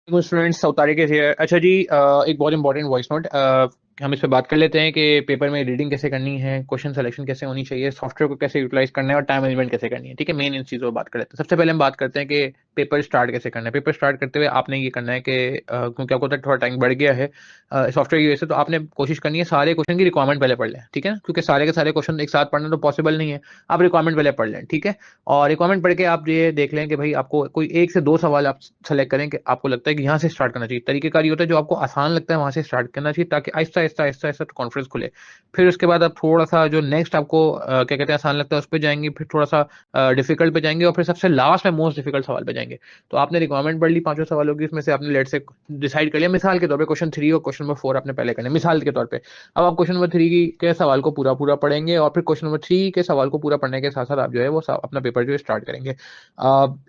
Students south Tariq है। अच्छा जी, एक बहुत इंपॉर्टेंट वॉइस नोट। हम इस पे बात कर लेते हैं कि पेपर में रीडिंग कैसे करनी है, क्वेश्चन सिलेक्शन कैसे होनी चाहिए, सॉफ्टवेयर को कैसे यूटिलाइज करना है और टाइम मैनेजमेंट कैसे करनी है। ठीक है, मेन इन चीज़ों पर बात कर लेते हैं। सबसे पहले हम बात करते हैं कि पेपर स्टार्ट कैसे करना है। पेपर स्टार्ट करते हुए आपने ये करना है कि क्योंकि आपको तो थोड़ा टाइम बढ़ गया है सॉफ्टवेयर की वजह से, तो आपने कोशिश करनी है सारे क्वेश्चन की रिक्वायरमेंट पहले पढ़ लें। ठीक है ना, क्योंकि सारे के सारे क्वेश्चन एक साथ पढ़ना तो पॉसिबल नहीं है। आप रिक्वायरमेंट पहले पढ़ लें। ठीक है, और रिक्वायरमेंट पढ़ के आप ये देख लें कि भाई आपको कोई एक से दो सवाल आप सेलेक्ट करें कि आपको लगता है कि यहाँ से स्टार्ट करना चाहिए। तरीकेकार ये होता है जो आपको आसान लगता है वहां से स्टार्ट करना चाहिए, ताकि आहिस्ता आहिस्ता आहिस्ता आहिस्ता कॉन्फिडेंस खुले। फिर उसके बाद आप थोड़ा सा जो नेक्स्ट आपको क्या कहते हैं आसान लगता है उस पर जाएंगे, फिर थोड़ा सा डिफिकल्ट पे जाएंगे, और फिर सबसे लास्ट में मोस्ट डिफिकल्ट सवाल पे जाएंगे। तो आपने रिक्वायरमेंट पढ़ ली पांचों सवालों की, उसमें से आपने लेट से डिसाइड कर लिया मिसाल के तौर पे क्वेश्चन 3 और क्वेश्चन नंबर 4 आपने पहले करने मिसाल के तौर पे। अब आप क्वेश्चन नंबर 3 के सवाल को पूरा पूरा पढ़ेंगे, और फिर क्वेश्चन नंबर 3 के सवाल को पूरा पढ़ने के साथ साथ आप जो है वो अपना पेपर जो है स्टार्ट करेंगे।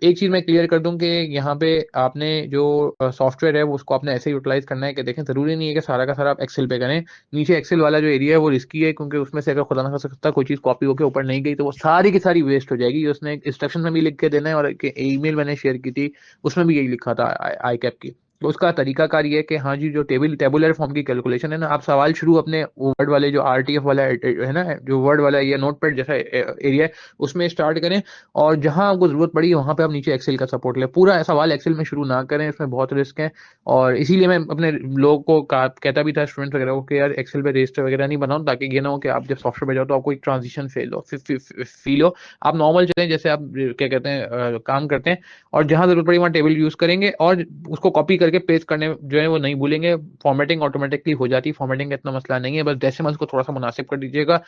एक चीज मैं क्लियर कर दूं कि यहाँ पे आपने जो सॉफ्टवेयर है वो उसको आपने ऐसे यूटिलाइज करना है कि देखें, जरूरी नहीं है कि सारा का सारा आप एक्सेल पे करें। नीचे एक्सेल वाला जो एरिया है वो रिस्की है, क्योंकि उसमें से अगर खुदा ना कर सकता कोई चीज कॉपी होकर ऊपर नहीं गई तो वो सारी की सारी वेस्ट हो जाएगी। उसने इंस्ट्रक्शन में भी लिख के देना है, और ईमेल मैंने शेयर की थी उसमें भी यही लिखा था आई कैप की। तो उसका तरीकाकार ये है कि हाँ जी, जो टेबुलर फॉर्म की कैलकुलेशन है ना, आप सवाल शुरू अपने वर्ड वाले जो आरटीएफ वाला है ना, जो वर्ड वाला या नोटपैड जैसा एरिया है उसमें स्टार्ट करें, और जहां आपको जरूरत पड़ी वहां पे आप नीचे एक्सेल का सपोर्ट लें। पूरा सवाल एक्सेल में शुरू ना करें, इसमें बहुत रिस्क है। और इसीलिए मैं अपने लोगों को कहता भी था, स्टूडेंट्स वगैरह को, कि यार एक्सेल पे रजिस्टर वगैरह नहीं बनाओ, ताकि ये ना हो कि आप जब सॉफ्टवेयर पे जाओ तो आपको एक ट्रांजिशन फील हो। आप नॉर्मल चलें जैसे आप क्या कहते हैं काम करते हैं, और जहां जरूरत पड़ी वहां टेबल यूज करेंगे, और उसको कॉपी करके पेस्ट करने जो है वो नहीं भूलेंगे। फॉर्मेटिंग ऑटोमेटिकली हो जाती है, फॉर्मेटिंग का इतना मसला नहीं है, बस डेसिमल्स को थोड़ा सा मुनासिब कर दीजिएगा।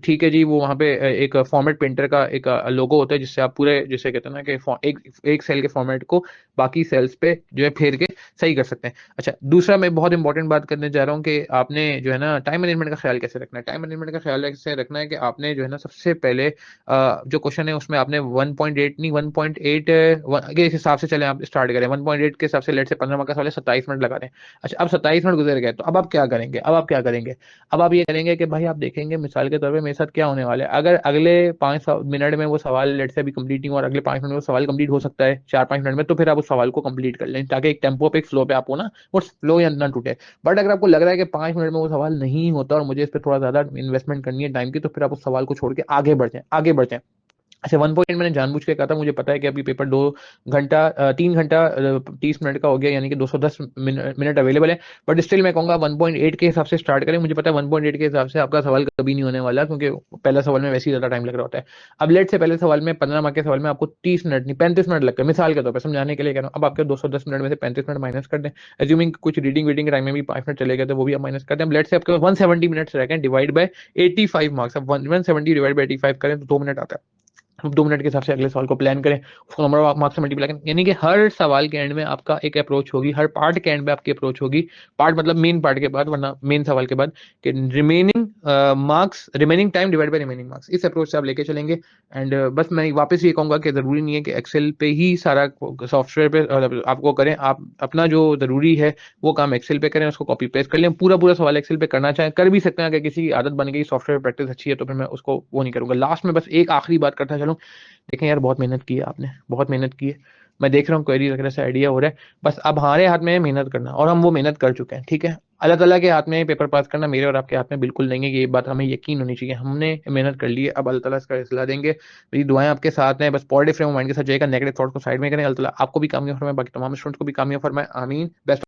ठीक है जी, वो वहाँ पे एक फॉर्मेट प्रिंटर का एक लोगो होता है, जिससे आप पूरे जिसे कहते हैं ना कि एक सेल के फॉर्मेट को बाकी सेल्स पे जो है फेर के सही कर सकते हैं। अच्छा, दूसरा मैं बहुत इंपॉर्टेंट बात करने जा रहा हूँ कि आपने जो है ना टाइम मैनेजमेंट का ख्याल कैसे रखना है। टाइम मैनेजमेंट का ख्याल कैसे रखना है कि आपने जो है ना सबसे पहले जो क्वेश्चन है उसमें आपने 1.8 नहीं 1.8 के हिसाब से चले आप स्टार्ट करें। 1.8 के हिसाब से लेट से 15 मार्क का सवाल है, 27 मिनट लगा दें। अच्छा, अब 27 मिनट गुजर गए तो अब आप क्या करेंगे? अब आप ये करेंगे कि भाई आप देखेंगे मिसाल के तौर पे मेरे साथ क्या होने वाला है। अगर अगले 5 मिनट में वो सवाल लेट से अभी कंप्लीट नहीं हुआ और अगले 5 मिनट में वो सवाल कंप्लीट हो सकता है 4-5 मिनट में, तो फिर आप उस सवाल को कंप्लीट कर लें, ताकि एक टेम्पो पे एक फ्लो पे आप हो ना, वो फ्लो या ना टूटे। बट अगर आपको लग रहा है कि 5 मिनट में वो सवाल नहीं होता और मुझे इस पर थोड़ा ज्यादा इन्वेस्टमेंट करनी है टाइम की, तो फिर आप उस सवाल को छोड़ के आगे बढ़ जाएं, आगे बढ़ जाएं। अच्छा, 1 पॉइंट मैंने जानबूझ के कहा था, मुझे पता है कि अभी पेपर 2 घंटा 3 घंटा 30 मिनट का हो गया, यानी कि 210 मिनट अवेलेबल है। बट स्टिल मैं कहूंगा 1.8 के हिसाब से स्टार्ट करें। मुझे पता है 1.8 के हिसाब से आपका सवाल कभी नहीं होने वाला, क्योंकि पहला सवाल में वैसे ही ज्यादा टाइम लग रहा होता है। अब लेट से पहले सवाल में 15 मार्क के सवाल में आपको 30 मिनट नहीं 35 मिनट लगता है, मिसाल के तौर पर समझाने के लिए कह रहा हूँ। अब आपके 210 मिनट में से 35 मिनट माइनस कर दें, एज्यूमिंग कुछ रीडिंग वीडिंग टाइम में भी 5 मिनट चले गए तो वो भी आप माइनस कर दें। अब लेट से आपके 170 मिनट्स रह गए, डिवाइड बाय 85 मार्क्स। अब 170 डिवाइड बाई 85 करें तो 2 मिनट आता है। अब 2 मिनट के हिसाब से अगले सवाल को प्लान करें, उसको नंबर ऑफ मार्क्स से मल्टीप्लाई करें, यानी कि हर सवाल के एंड में आपका एक अप्रोच होगी, हर पार्ट के एंड में आपकी अप्रोच होगी। पार्ट मतलब मेन पार्ट के बाद, वरना मेन सवाल के बाद, कि remaining marks, remaining time divide by remaining marks, इस अप्रोच से आप लेके चलेंगे। एंड बस मैं वापस ये कहूंगा कि जरूरी नहीं है कि एक्सेल पे ही सारा सॉफ्टवेयर पे आपको करें। आप अपना जो जरूरी है वो काम एक्सेल पे करें, उसको कॉपी पेस्ट कर लें। पूरा पूरा सवाल एक्सेल पे करना चाहें कर भी सकते हैं, अगर किसी की आदत बन गई, सॉफ्टवेयर प्रैक्टिस अच्छी है, तो फिर मैं उसको वो नहीं करूंगा। लास्ट में बस एक आखिरी बात करता चलूं, देखें यार, बहुत मेहनत की है आपने, बहुत मेहनत की है। मैं देख रहा हूँ क्वेरी वगैरह से आइडिया हो रहा है। बस अब हमारे हाथ में है मेहनत करना, और हम वो मेहनत कर चुके हैं। ठीक है, अल्लाह ताला के हाथ में पेपर पास करना मेरे और आपके हाथ में बिल्कुल नहीं है, ये बात हमें यकीन होनी चाहिए। हमने मेहनत कर ली है, अब अल्लाह ताला इसका फैसला देंगे। मेरी दुआएं आपके साथ हैं, बस पॉजिटिव फ्रेम ऑफ माइंड के साथ जाएगा, नेगेटिव थॉट को साइड में करें। अल्लाह ताला आपको भी कामयाब फरमाए, बाकी तमाम स्टूडेंट्स को भी कामयाब फरमाए, आमीन। बेस्ट